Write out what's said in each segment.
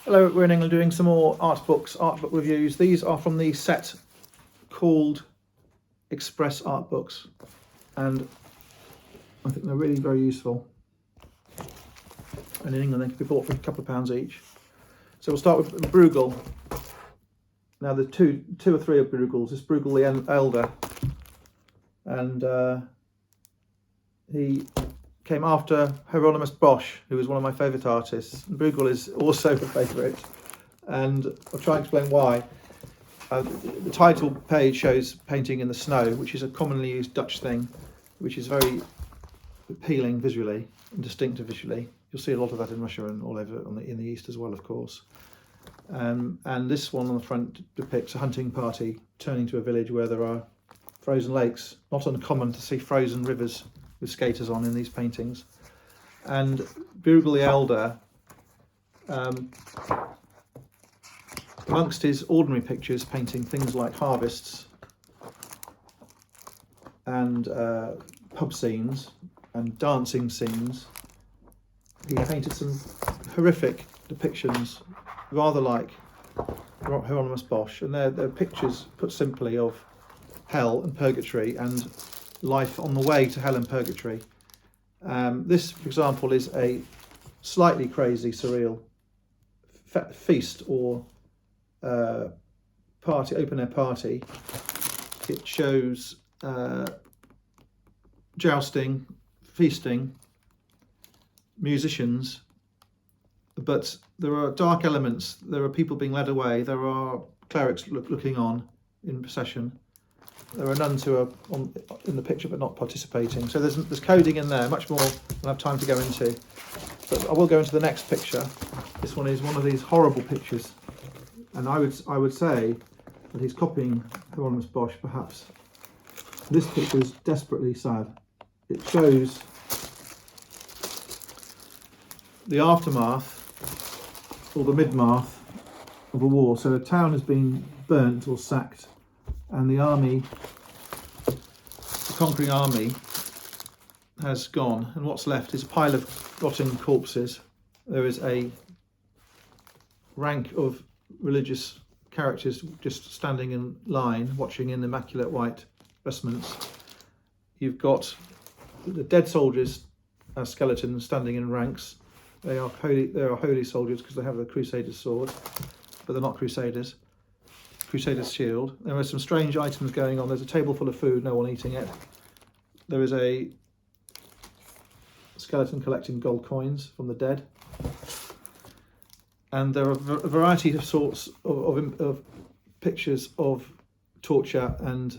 Hello, we're in England doing some more art book reviews. These are from the set called Express Art Books, and I think they're really very useful. And in England they can be bought for a couple of pounds each. So we'll start with Bruegel. Now there's two or three of Bruegels. This Bruegel the Elder, and he came after Hieronymus Bosch, who was one of my favourite artists. Bruegel is also a favourite, and I'll try and explain why. The title page shows painting in the snow, which is a commonly used Dutch thing, which is very appealing visually and distinctive visually. You'll see a lot of that in Russia and all over in the east as well, of course. And this one on the front depicts a hunting party turning to a village where there are frozen lakes. Not uncommon to see frozen rivers with skaters on in these paintings. And Bruegel the Elder, amongst his ordinary pictures, painting things like harvests and pub scenes and dancing scenes, he painted some horrific depictions, rather like Hieronymus Bosch, and they're pictures, put simply, of hell and purgatory and life on the way to hell and purgatory. This, for example, is a slightly crazy, surreal feast or party, open air party. It shows jousting, feasting, musicians, but there are dark elements. There are people being led away. There are clerics looking on in procession. There are nuns who are in the picture but not participating. So there's coding in there, much more than I have time to go into. But I will go into the next picture. This one is one of these horrible pictures, and I would say that he's copying Hieronymus Bosch, perhaps. This picture is desperately sad. It shows the aftermath or the midmath of a war. So a town has been burnt or sacked, and the army, the conquering army, has gone, and what's left is a pile of rotting corpses. There is a rank of religious characters just standing in line, watching in immaculate white vestments. You've got the dead soldiers as skeletons standing in ranks. They are holy soldiers because they have the Crusader's sword, but they're not Crusaders. Crusader's shield. There are some strange items going on. There's a table full of food, no one eating it. There is a skeleton collecting gold coins from the dead. And there are a variety of sorts of pictures of torture and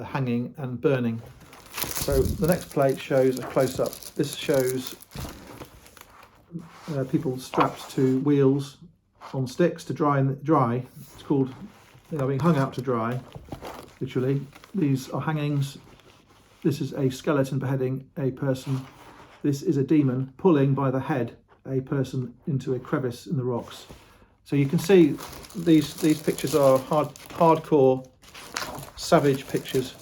hanging and burning. So the next plate shows a close-up. This shows people strapped to wheels on sticks to dry. It's called, they are being hung out to dry, literally. These are hangings. This is a skeleton beheading a person. This is a demon pulling by the head a person into a crevice in the rocks. So you can see these pictures are hardcore, savage pictures.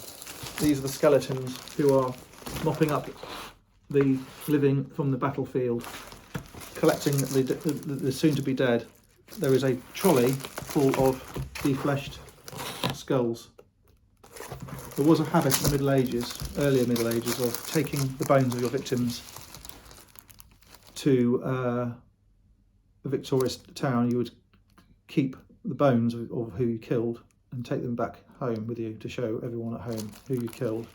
These are the skeletons who are mopping up the living from the battlefield, collecting the soon-to-be dead. There is a trolley full of defleshed skulls. There was a habit in the Middle Ages, earlier Middle Ages, of taking the bones of your victims to a victorious town. You would keep the bones of who you killed and take them back home with you to show everyone at home who you killed.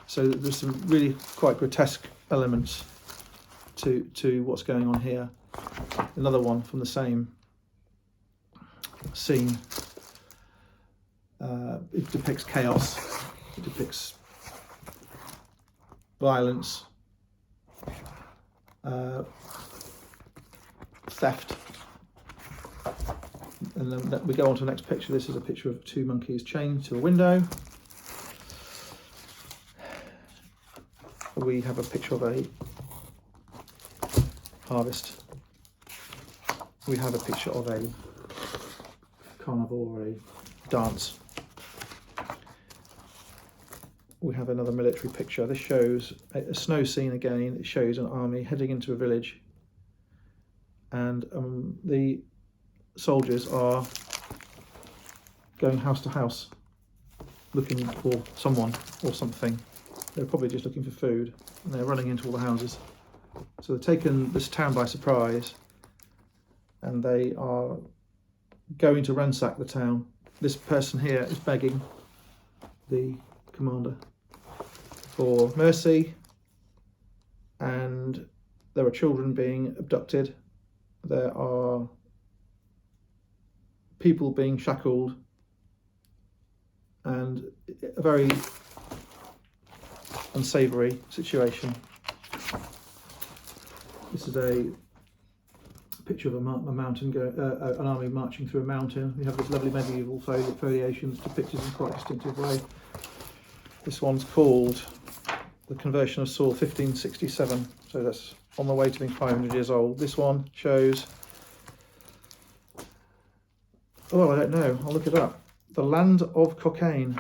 So there's some really quite grotesque elements to what's going on here. Another one from the same scene. It depicts chaos. It depicts violence, theft, and then we go on to the next picture. This is a picture of two monkeys chained to a window. We have a picture of a harvest. We have a picture of a carnival or a dance. We have another military picture. This shows a snow scene again. It shows an army heading into a village, and the soldiers are going house to house looking for someone or something. They're probably just looking for food, and they're running into all the houses. So they've taken this town by surprise, and they are going to ransack the town. This person here is begging the commander for mercy, and there are children being abducted. There are people being shackled, and a very unsavoury situation. This is a picture of a mountain, an army marching through a mountain. We have this lovely medieval foliation that's depicted in quite a distinctive way. This one's called The Conversion of Saul, 1567. So that's on the way to being 500 years old. This one shows, oh, I don't know, I'll look it up. The Land of Cocaine.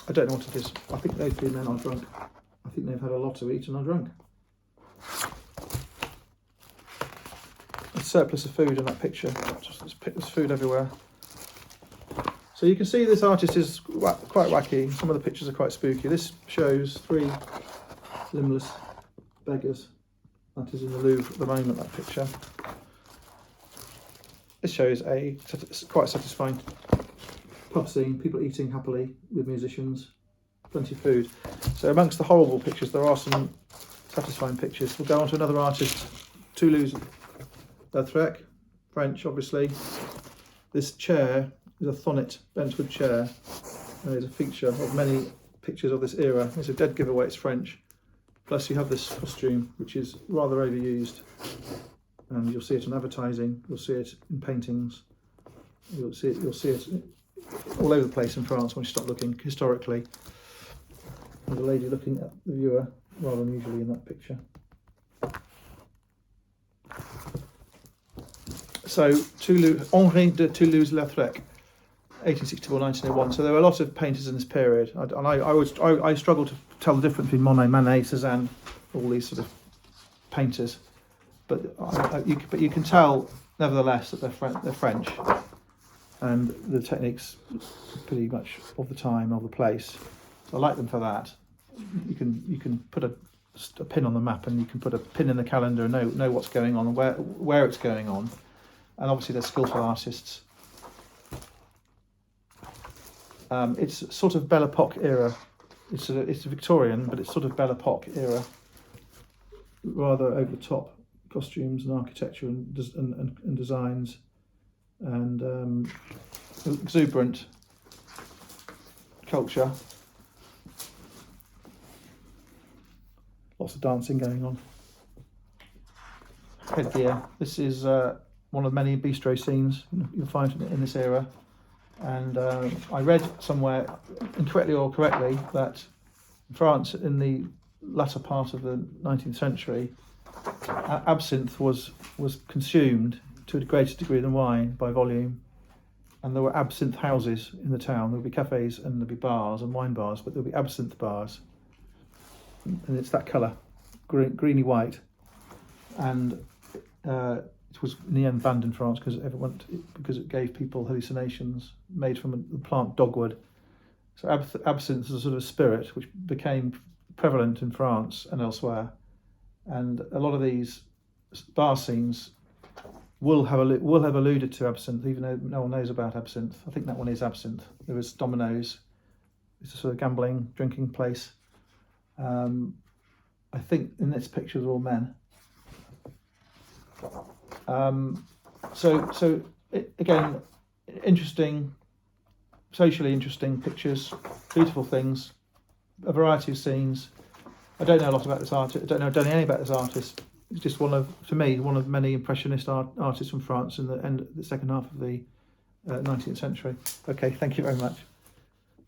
I don't know what it is. I think those two men are drunk. I think they've had a lot to eat and are drunk. A surplus of food in that picture. There's food everywhere. So you can see this artist is quite wacky. Some of the pictures are quite spooky. This shows 3 limbless beggars. That is in the Louvre at the moment, that picture. This shows a quite satisfying pub scene, people eating happily with musicians, plenty of food. So amongst the horrible pictures, there are some satisfying pictures. We'll go on to another artist, Toulouse-Lautrec, French, obviously. This chair is a Thonet bentwood chair, and there's a feature of many pictures of this era. It's a dead giveaway, it's French. Plus you have this costume, which is rather overused, and you'll see it in advertising, you'll see it in paintings, you'll see it all over the place in France when you start looking historically. There's a lady looking at the viewer rather unusually in that picture. So Henri de Toulouse-Lautrec, 1864-1901. So there were a lot of painters in this period, and I struggle to tell the difference between Monet, Manet, Cézanne, all these sort of painters. But you can tell nevertheless that they're French, and the techniques pretty much of the time, of the place. So I like them for that. You can put a pin on the map, and you can put a pin in the calendar and know what's going on and where it's going on. And obviously they're skillful artists. It's sort of Belle Epoque era. It's Victorian, but it's sort of Belle Epoque era. Rather over the top costumes and architecture and designs, and exuberant culture. Lots of dancing going on. Headgear. This is one of many bistro scenes you'll find in this era. And I read somewhere, incorrectly or correctly, that in France in the latter part of the 19th century, absinthe was consumed to a greater degree than wine by volume, and there were absinthe houses in the town. There would be cafes and there'd be bars and wine bars, but there would be absinthe bars, and it's that colour, greeny white, and it was in the end banned in France because it gave people hallucinations made from the plant dogwood. So absinthe is a sort of spirit which became prevalent in France and elsewhere, and a lot of these bar scenes will have alluded to absinthe, even though no one knows about absinthe. I think that one is absinthe. There was Domino's. It's a sort of gambling, drinking place. I think in this picture they're all men. Again, interesting, socially interesting pictures, beautiful things, a variety of scenes. I don't know a lot about this artist. I don't know anything about this artist. It's just one of many impressionist artists from France in the second half of the 19th century. Okay, thank you very much.